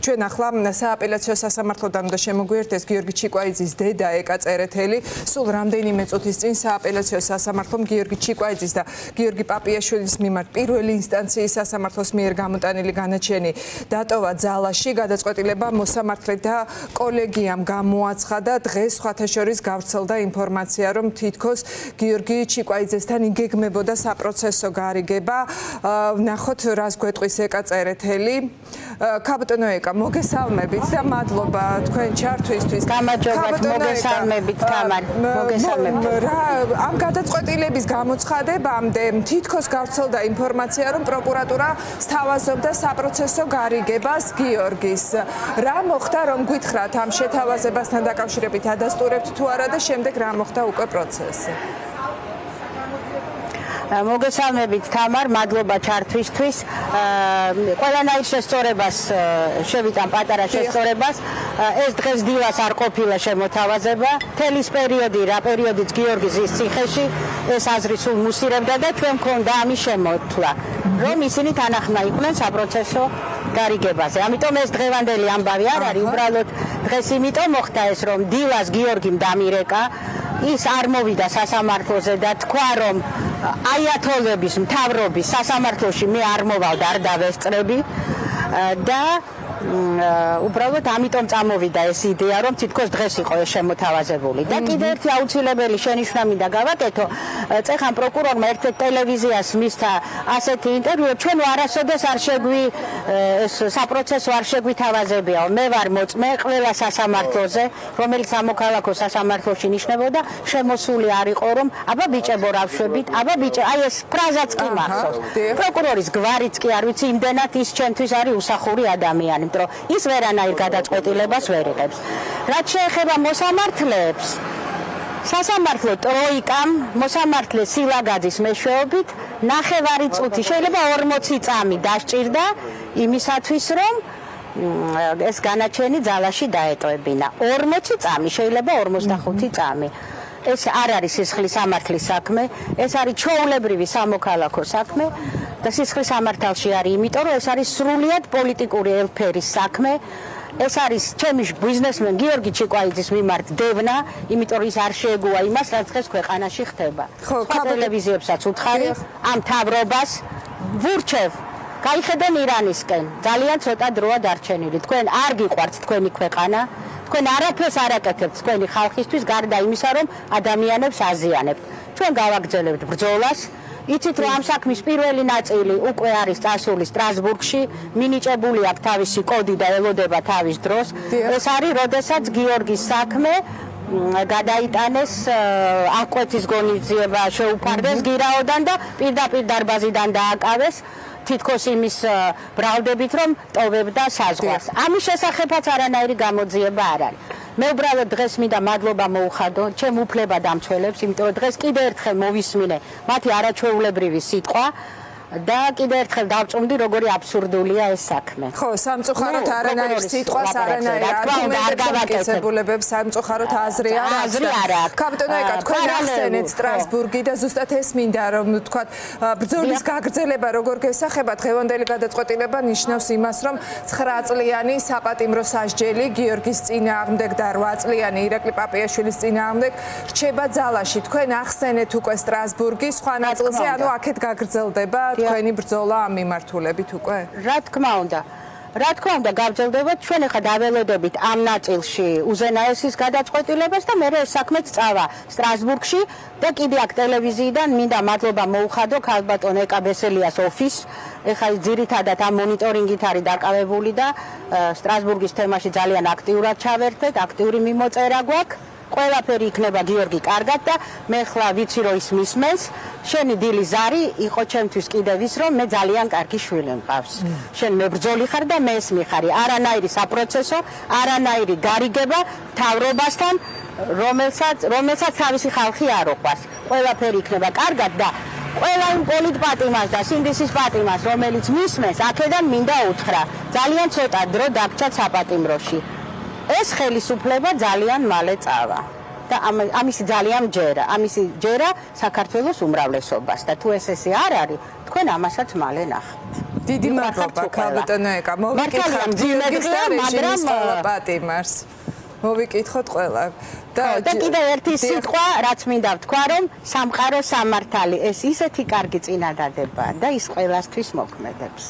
ჩვენ ახლა სააპელაციო სასამართლოდან უნდა შემოგვიერთდეს გიორგი ჩიკვაიძის დედა ეკა წერეთელი. სულ რამდენიმე წუთის წინ სააპელაციო სასამართლომ გიორგი ჩიკვაიძის და გიორგი პაპიაშვილის მიმართ პირველი ინსტანციის სასამართლოს მიერ გამოტანილი განაჩენი დატოვა ძალაში. გადაწყვეტილება მოსამართლე და კოლეგიამ გამოაცხადა. დღეს სხვათა შორის გავრცელდა ინფორმაცია, რომ თითქოს გიორგი ჩიკვაიძესთან იგეგმებოდა საპროცესო გარიგება. ნახოთ რას გვეტყვის ეკა წერეთელი. კაპიტანო ეკა, მოგესალმებით და მადლობა თქვენ ჩართვისთვის. გამარჯობათ, მოგესალმებით თამარ, მოგესალმებით. ამ გადაწყვეტილების გამოცხადებამდე თითქოს გავრცელდა ინფორმაცია, რომ პროკურატურა სთავაზობდა საპროცესო გარიგებას გიორგის. რა მოხდა, რომ გითხრათ ამ შეთავაზებასთან დაკავშირებით ადასტურებთ თუ არა და შემდეგ რა მოხდა უკვე პროცესი? მოგესალმებით თამარ, მადლობა ჩართვისთვის. ყველანაირ შესწორებას შევიტან პატარა შესწორებას. ეს დღეს დილას არ ყოფილა შემოთავაზება. თელის პერიოდი, რა პერიოდიც გიორგის ის ციხეში, ეს აზრი სულ მუსირებდა და ჩვენ მქონდა ამის შემოთვლა, რომ ისინი თანახმა იყვნენ საპროცესო გარიგებაზე. ამიტომ ეს დღევანდელი ამბავი არ არის, უბრალოდ დღეს იმიტომ მოხდა ეს, რომ დილას გიორგიმ დამირეკა. ის არ მოვიდა სასამართლოზე და თქვა, რომ აიათოლების მთავრობის სასამართლოში მე არ მოვალ და არ დავესწრები და უბრალოდ ამიტომ წამოვიდა ეს იდეა, რომ თითქოს დღეს იყო ეს შემოთავაზებული. და კიდევ ერთი აუცილებელი შენიშვნა მინდა გავაკეთო. წეხან პროკურორმა ერთ-ერთ ტელევიზიას მისცა ასეთი ინტერვიუ, ჩვენ არასოდეს არ შეგვი ეს საპროცესო არ შეგვითავაზებიაო. მე ვარ მოწმე ყველა სასამართლოზე, რომელიც სამოქალაქო სასამართლოში ნიშნებოდა, შემოსული არ იყო, რომ აბა ბიჭებო რა ვშვებით, აბა ბიჭე, აი ეს ფრაზაც კი მახსოვს. პროკურორის გვარიც კი არ ვიცი, იმდენად ის ჩვენთვის არის უსახური ადამიანი. ის ვერანაირ გადაწყვეტილებას ვერ იღებს. რაც შეეხება მოსამართლეებს, სასამართლო ტროიკამ მოსამართლე სილაგაძის მეშვეობით 9 წუთი, შეიძლება 40 წამი დასჭირდა იმისათვის, რომ ეს განაჩენი ძალაში დაეტოვებინა. 40 წამი, შეიძლება 45 წამი. ეს არ არის სისხლის სამართლის საქმე, ეს არის ჩვეულებრივი სამოქალაქო საქმე და სისხლის სამართალში არის, იმიტომ რომ ეს არის სრულიად პოლიტიკური ელფერის საქმე. ეს არის ჩემი ბიზნესმენ გიორგი ჩიკვაიძის მიმართ დევნა, იმიტომ რომ ის არ შეეგუა იმას, რაც დღეს ქვეყანაში ხდება. სხვა ტელევიზიებსაც უთხარი ამ მთავრობას ვურჩევ გაიხედენ ირანისკენ. ძალიან ცოტა დროა დარჩენილი. თქვენ არ გიყვართ თქვენი ქვეყანა, თქვენ არაფერს არ აკეთებთ თქვენი ხალხისთვის, გარდა იმისა, რომ ადამიანებს აზიანებთ. ჩვენ გავაგრძელებთ ბრძოლას. იცით, რომ ამ საქმის პირველი ნაწილი უკვე არის წასული სტრასბურგში, მინიჭებული აქვს თავისი კოდი და ელოდება თავის დროს. ეს არის, როდესაც გიორგის საქმე გადაიტანეს აკვეთის ღონისძიება შეუფარდეს გირაოდან და პირდაპირ დარბაზიდან დააკავეს. თითქოს იმის ბრალდებით, რომ ტოვებდა საზღვარს. ამის შესახებაც არანაირი გამოძიება არ არის. მე უბრალოდ დღეს მინდა მადლობა მოუხადო ჩემ უფლებადამცველებს, იმიტომ რომ დღეს კიდევ ერთხელ მოვისმინე მათი არაჩვეულებრივი სიტყვა და კიდევ ერთხელ დავწუნდი, როგორი აბსურდულია ეს საქმე. ხო, სამწუხაროდ არანაირ სიტყვას, არანაირ არგუმენტებებს, სამწუხაროდ აზრი არ აქვს. კაპიტანო ეკა, თქვენ ახსენეთ სტრასბურგი და ზუსტად ეს მინდა რომ თქვათ, ბრძოლის გაგრძელება როგორ გესახება, დღევანდელი გადაწყვეტილება ნიშნავს იმას, რომ 9 წლიანი საპატიმრო სასჯელი გიორგის წინააღმდეგ და 8 წლიანი ირაკლი პაპიაშვილის წინააღმდეგ რჩება ძალაში. თქვენ ახსენეთ უკვე სტრასბურგი, სხვა ნაწილზე, ანუ აქეთ გაგრძელდება თქვენი ბრძოლა ამ მიმართულებით უკვე? რა თქმა უნდა, გაგრძელდება. ჩვენ ახლა დაველოდებით ამ ნაწილში უზენაესის გადაწყვეტილებას და მე ეს საქმეც წავა სტრასბურგში და კიდე აქ ტელევიზიიდან მინდა მადლობა მოუხადო ქალბატონ ეკა ბესელიას ოფისს. ეხლა ძირითადად ამ მონიტორინგით არის დაკავებული და სტრასბურგის თემაში ძალიან აქტიურად ჩავერთეთ, აქტიური მიმოწერა გვაქვს. ყველაფერი იქნება გიორგი კარგად და მე ხლა ვიცი რომ ის მისმენს. შენი დილი ზარი იყო ჩემთვის კიდევ ის, რომ მე ძალიან კარგი შვილი მყავს. შენ მებრძოლი ხარ და მე ეს მიხარი. არანაირი საპროცესო, არანაირი გარიგება მთავრობასთან, რომელსაც თავისი ხალხი არ უყვარს. ყველაფერი იქნება კარგად და ყველა იმ პოლიტპატიმას და სინდისის პატიმას, რომელიც მისმენს, აქედან მინდა უთხრა. ძალიან ცოტა დრო დაგჭათ საპატიმროში. ეს ხელისუფლება ძალიან მალე წავა და ამისი ძალიან მჯერა, ამისი ჯერა საქართველოს უმრავლესობას და თუ ეს არ არის, თქვენ ამასაც მალე ნახავთ. დიდი მადლობა ქალბატონო ეკა. მოვიკითხოთ გიორგის და რეჟიმის ყველა პატიმარს. მოვიკითხოთ ყველა. და კიდევ ერთი სიტყვა, რაც მინდა ვთქვა, რომ სამყარო სამართალი ეს ისეთი კარგი წინადადებაა და ის ყველასთვის მოქმედებს.